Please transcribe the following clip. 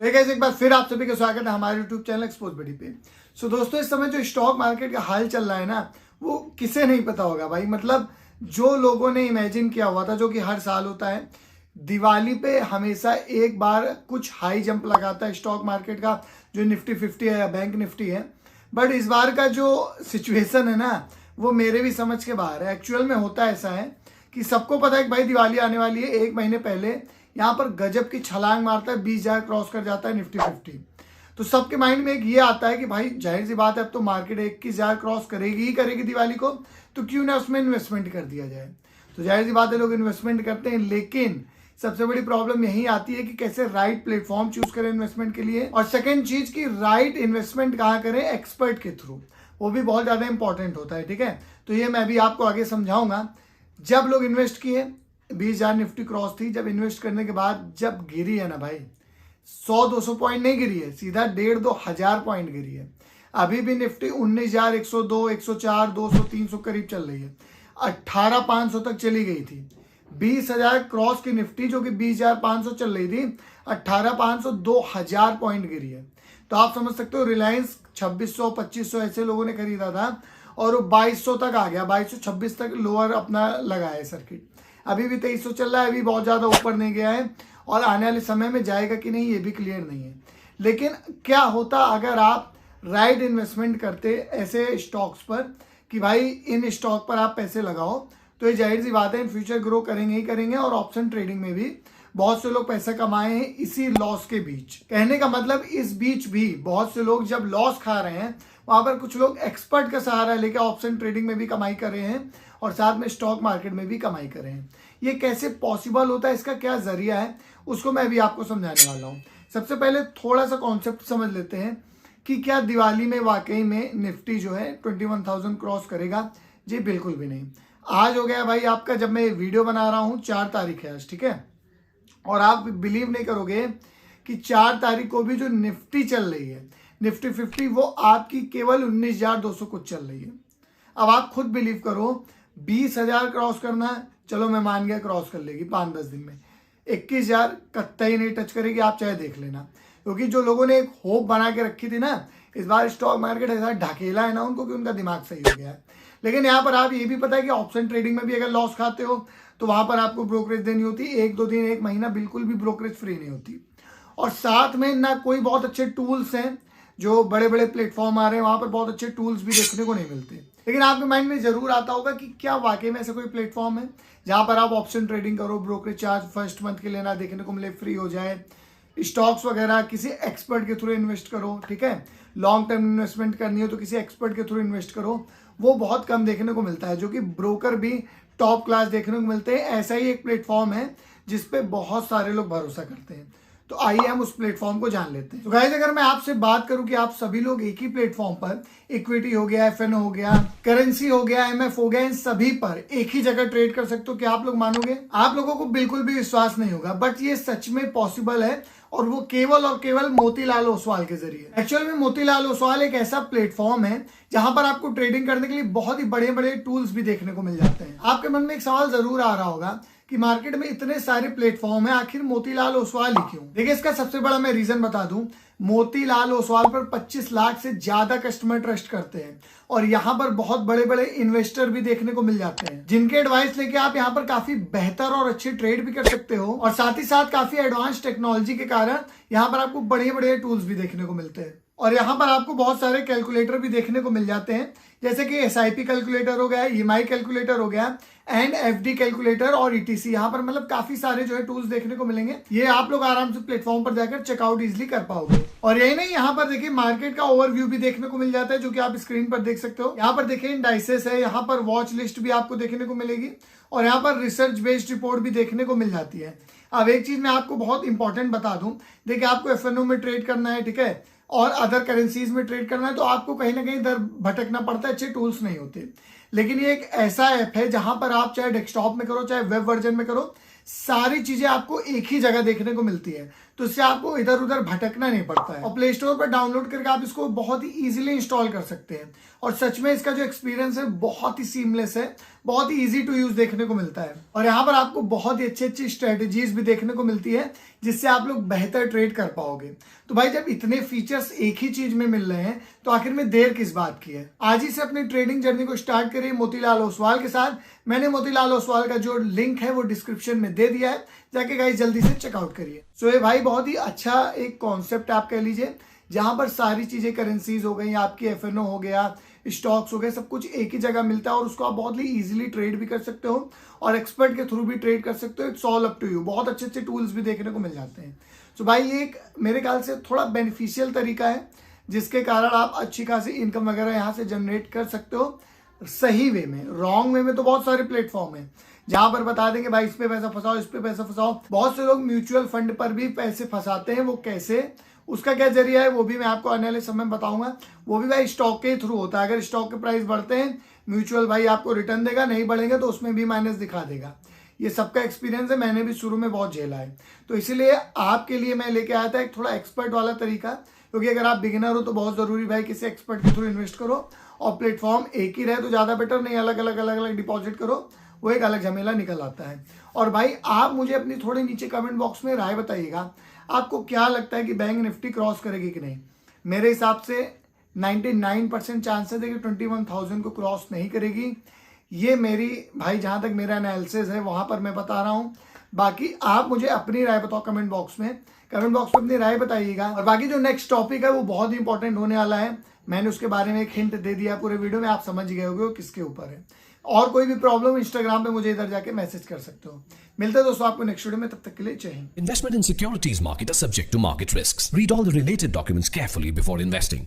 Guys एक बार फिर आप सभी का स्वागत है हमारे YouTube चैनल एक्सपोज बडी पे। सो दोस्तों, इस समय जो स्टॉक मार्केट का हाल चल रहा है ना, वो किसे नहीं पता होगा भाई। मतलब जो लोगों ने इमेजिन किया हुआ था, जो कि हर साल होता है, दिवाली पे हमेशा एक बार कुछ हाई जंप लगाता है स्टॉक मार्केट का, जो निफ्टी 50 है या बैंक निफ्टी है। बट इस बार का जो सिचुएशन है ना, वो मेरे भी समझ के बाहर है। एक्चुअल में होता ऐसा है कि सबको पता है कि भाई दिवाली आने वाली है, एक महीने पहले यहाँ पर गजब की छलांग मारता है, 20,000 क्रॉस कर जाता है निफ्टी 50। तो सबके माइंड में एक ये आता है कि भाई जाहिर सी बात है, अब तो मार्केट 21,000 क्रॉस करेगी ही करेगी दिवाली को, तो क्यों ना उसमें इन्वेस्टमेंट कर दिया जाए। तो जाहिर सी बात है, लोग इन्वेस्टमेंट करते हैं, लेकिन सबसे बड़ी प्रॉब्लम यही आती है कि कैसे राइट प्लेटफॉर्म चूज करें इन्वेस्टमेंट के लिए, और सेकंड चीज की राइट इन्वेस्टमेंट कहाँ करें, एक्सपर्ट के थ्रू। वो भी बहुत ज्यादा इंपॉर्टेंट होता है, ठीक है। तो ये मैं भी आपको आगे समझाऊंगा। जब लोग इन्वेस्ट किए, 20,000 निफ्टी क्रॉस थी, जब इन्वेस्ट करने के बाद जब गिरी है ना भाई, 100-200 पॉइंट नहीं गिरी है, सीधा 1,500-2,000 पॉइंट गिरी है। अभी भी निफ्टी 19,102, 104, 200, 300 करीब चल रही है। 18,500 तक चली गई थी। 20,000 क्रॉस की निफ्टी, जो कि 20,500 चल रही थी, 18,500, 2,000 पॉइंट गिरी है। तो आप समझ सकते हो, रिलायंस 2,600, 2,500 ऐसे लोगों ने खरीदा था, और वो 2,200 तक आ गया, 2,226 तक लोअर अपना लगाया है सर्किट। अभी भी 2,300 चल रहा है, अभी बहुत ज़्यादा ऊपर नहीं गया है, और आने वाले समय में जाएगा कि नहीं ये भी क्लियर नहीं है। लेकिन क्या होता अगर आप राइट इन्वेस्टमेंट करते ऐसे स्टॉक्स पर कि भाई इन स्टॉक पर आप पैसे लगाओ, तो ये जाहिर सी बात है इन फ्यूचर ग्रो करेंगे ही करेंगे। और ऑप्शन ट्रेडिंग में भी बहुत से लोग पैसा कमाए हैं इसी लॉस के बीच। कहने का मतलब, इस बीच भी बहुत से लोग जब लॉस खा रहे हैं, वहां पर कुछ लोग एक्सपर्ट का सहारा लेकर ऑप्शन ट्रेडिंग में भी कमाई कर रहे हैं, और साथ में स्टॉक मार्केट में भी कमाई कर रहे हैं। ये कैसे पॉसिबल होता है, इसका क्या जरिया है, उसको मैं भी आपको समझाने वाला हूँ। सबसे पहले थोड़ा सा कॉन्सेप्ट समझ लेते हैं कि क्या दिवाली में वाकई में निफ्टी जो है 21,000 क्रॉस करेगा। जी बिल्कुल भी नहीं। आज हो गया भाई आपका, जब मैं वीडियो बना रहा हूँ 4 तारीख है आज, ठीक है। और आप बिलीव नहीं करोगे कि 4 तारीख को भी जो निफ्टी चल रही है, निफ्टी 50, वो आपकी केवल 19,200 कुछ चल रही है। अब आप खुद बिलीव करो, 20,000 क्रॉस करना है, चलो मैं मान गया क्रॉस कर लेगी 5-10 दिन में। 21,000 कतई नहीं टच करेगी, आप चाहे देख लेना। क्योंकि जो लोगों ने एक होप बना के रखी थी ना, इस बार स्टॉक मार्केट ऐसा ढकेला है ना उनको कि उनका दिमाग सही हो गया है। लेकिन यहाँ पर आप ये भी पता है कि ऑप्शन ट्रेडिंग में भी अगर लॉस खाते हो, तो वहां पर आपको ब्रोकरेज देनी होती है 1-2 दिन, 1 महीना बिल्कुल भी ब्रोकरेज फ्री नहीं होती। और साथ में ना कोई बहुत अच्छे टूल्स हैं, जो बड़े बड़े प्लेटफॉर्म आ रहे हैं, वहां पर बहुत अच्छे टूल्स भी देखने को नहीं मिलते। लेकिन आपके माइंड में जरूर आता होगा कि क्या वाकई में ऐसा कोई प्लेटफॉर्म है जहां पर आप ऑप्शन ट्रेडिंग करो, ब्रोकरेज चार्ज फर्स्ट मंथ के लेना देखने को मिले, फ्री हो जाए, स्टॉक्स वगैरह किसी एक्सपर्ट के थ्रू इन्वेस्ट करो, ठीक है। लॉन्ग टर्म इन्वेस्टमेंट करनी हो तो किसी एक्सपर्ट के थ्रू इन्वेस्ट करो। वो बहुत कम देखने को मिलता है, जो कि ब्रोकर भी टॉप क्लास देखने को मिलते हैं। ऐसा ही एक प्लेटफॉर्म है जिसपे बहुत सारे लोग भरोसा करते हैं। तो आइए हम उस प्लेटफॉर्म को जान लेते हैं। तो गाइस, अगर मैं आपसे बात करूं कि आप सभी लोग एक ही प्लेटफॉर्म पर, इक्विटी हो गया, एफएनओ हो गया, करेंसी हो गया, एमएफ हो गया, इन सभी पर एक ही जगह ट्रेड कर सकते हो, क्या आप लोग मानोगे? आप लोगों को बिल्कुल भी विश्वास नहीं होगा, बट ये सच में पॉसिबल है, और वो केवल और केवल मोतीलाल ओसवाल के जरिए। एक्चुअल में मोतीलाल ओसवाल एक ऐसा प्लेटफॉर्म है जहां पर आपको ट्रेडिंग करने के लिए बहुत ही बड़े बड़े टूल्स भी देखने को मिल जाते हैं। आपके मन में एक सवाल जरूर आ रहा होगा कि मार्केट में इतने सारे प्लेटफॉर्म है, आखिर मोतीलाल ओसवाल ही क्यों? देखिए, इसका सबसे बड़ा मैं रीजन बता दूं, मोतीलाल ओसवाल पर 25 लाख से ज्यादा कस्टमर ट्रस्ट करते हैं, और यहाँ पर बहुत बड़े बड़े इन्वेस्टर भी देखने को मिल जाते हैं, जिनके एडवाइस लेके आप यहाँ पर काफी बेहतर और अच्छे ट्रेड भी कर सकते हो। और साथ ही साथ काफी एडवांस टेक्नोलॉजी के कारण यहाँ पर आपको बड़े बड़े टूल्स भी देखने को मिलते हैं। और यहाँ पर आपको बहुत सारे कैलकुलेटर भी देखने को मिल जाते हैं, जैसे कि एसआईपी कैलकुलेटर हो गया, ईएमआई कैलकुलेटर हो गया, एंड एफडी कैलकुलेटर और ईटीसी। यहाँ पर मतलब काफी सारे जो है टूल्स देखने को मिलेंगे। ये आप लोग आराम से प्लेटफॉर्म पर जाकर चेकआउट इजिली कर पाओगे। और यही नहीं, यहाँ पर देखिए मार्केट का ओवरव्यू भी देखने को मिल जाता है, जो कि आप स्क्रीन पर देख सकते हो। यहाँ पर देखिए इंडाइसेस है, यहाँ पर वॉच लिस्ट भी आपको देखने को मिलेगी, और यहाँ पर रिसर्च बेस्ड रिपोर्ट भी देखने को मिल जाती है। अब एक चीज मैं आपको बहुत इंपॉर्टेंट बता दूं, देखिए आपको एफएनओ में ट्रेड करना है, ठीक है, और अदर करेंसीज में ट्रेड करना है, तो आपको कहीं ना कहीं इधर भटकना पड़ता है, अच्छे टूल्स नहीं होते। लेकिन ये एक ऐसा ऐप है जहां पर आप चाहे डेस्कटॉप में करो चाहे वेब वर्जन में करो, सारी चीजें आपको एक ही जगह देखने को मिलती है। तो इससे आपको इधर उधर भटकना नहीं पड़ता है। और प्ले स्टोर पर डाउनलोड करके आप इसको बहुत ही इजीली इंस्टॉल कर सकते हैं। और सच में इसका जो एक्सपीरियंस है बहुत ही सीमलेस है, बहुत ही इजी टू यूज देखने को मिलता है। और यहाँ पर आपको बहुत ही अच्छी स्ट्रेटेजीज भी देखने को मिलती है जिससे आप लोग बेहतर ट्रेड कर पाओगे। तो भाई जब इतने फीचर्स एक ही चीज में मिल रहे हैं तो आखिर में देर किस बात की है। आज ही से अपनी ट्रेडिंग जर्नी को स्टार्ट करिए मोतीलाल ओसवाल के साथ। मैंने मोतीलाल ओसवाल का जो लिंक है वो डिस्क्रिप्शन में दे दिया है, जाके गाइस जल्दी से चेकआउट करिए। सो ये भाई बहुत ही अच्छा एक कॉन्सेप्ट आप कह लीजिए, जहां पर सारी चीजें करेंसीज हो गई, आपकी एफएनओ हो गया, स्टॉक्स हो गए, सब कुछ एक ही जगह मिलता है और उसको आप बहुत ही इजीली ट्रेड भी कर सकते हो और एक्सपर्ट के थ्रू भी ट्रेड कर सकते हो। It's all up to you. बहुत अच्छे टूल्स भी देखने को मिल जाते हैं। सो भाई ये एक मेरे ख्याल से थोड़ा बेनिफिशियल तरीका है जिसके कारण आप अच्छी खासी इनकम वगैरह यहाँ से जनरेट कर सकते हो सही वे में। रॉन्ग वे में तो बहुत सारे प्लेटफॉर्म है जहां पर बता देंगे भाई इस पे पैसा फंसाओ, इस पे पैसा फंसाओ। बहुत से लोग म्यूचुअल फंड पर भी पैसे फंसाते हैं। वो कैसे, उसका क्या जरिया है वो भी मैं आपको आने वाले समय में बताऊंगा। वो भी भाई स्टॉक के थ्रू होता है। अगर स्टॉक के प्राइस बढ़ते हैं म्यूचुअल भाई आपको रिटर्न देगा, नहीं बढ़ेंगे तो उसमें भी माइनस दिखा देगा। ये सबका एक्सपीरियंस है, मैंने भी शुरू में बहुत झेला है। तो इसीलिए आपके लिए मैं लेके आया था एक थोड़ा एक्सपर्ट वाला तरीका, क्योंकि अगर आप बिगिनर हो तो बहुत जरूरी भाई किसी एक्सपर्ट के थ्रू इन्वेस्ट करो और प्लेटफॉर्म एक ही रहे तो ज्यादा बेटर, नहीं अलग अलग डिपॉजिट करो, वो एक अलग झमेला निकल आता है। और भाई आप मुझे अपनी थोड़े नीचे कमेंट बॉक्स में राय बताइएगा, आपको क्या लगता है कि बैंक निफ्टी क्रॉस करेगी कि नहीं। मेरे हिसाब से 99% चांसेस है कि 21,000 को क्रॉस नहीं करेगी। ये मेरी भाई जहां तक मेरा एनालिसिस है वहां पर मैं बता रहा हूं। बाकी आप मुझे अपनी राय बताओ कमेंट बॉक्स में अपनी राय बताइएगा। और बाकी जो नेक्स्ट टॉपिक है वो बहुत ही इंपॉर्टेंट होने वाला है। मैंने उसके बारे में एक हिंट दे दिया पूरे वीडियो में, आप समझ गए होंगे वो किसके ऊपर है। और कोई भी प्रॉब्लम इंस्टाग्राम पे मुझे इधर जाके मैसेज कर सकते हो। मिलते हैं दोस्तों आपको नेक्स्ट वीडियो में, तब तक के लिए जय Hind. Investment in securities market are subject to market risks. Read all the related documents carefully before investing.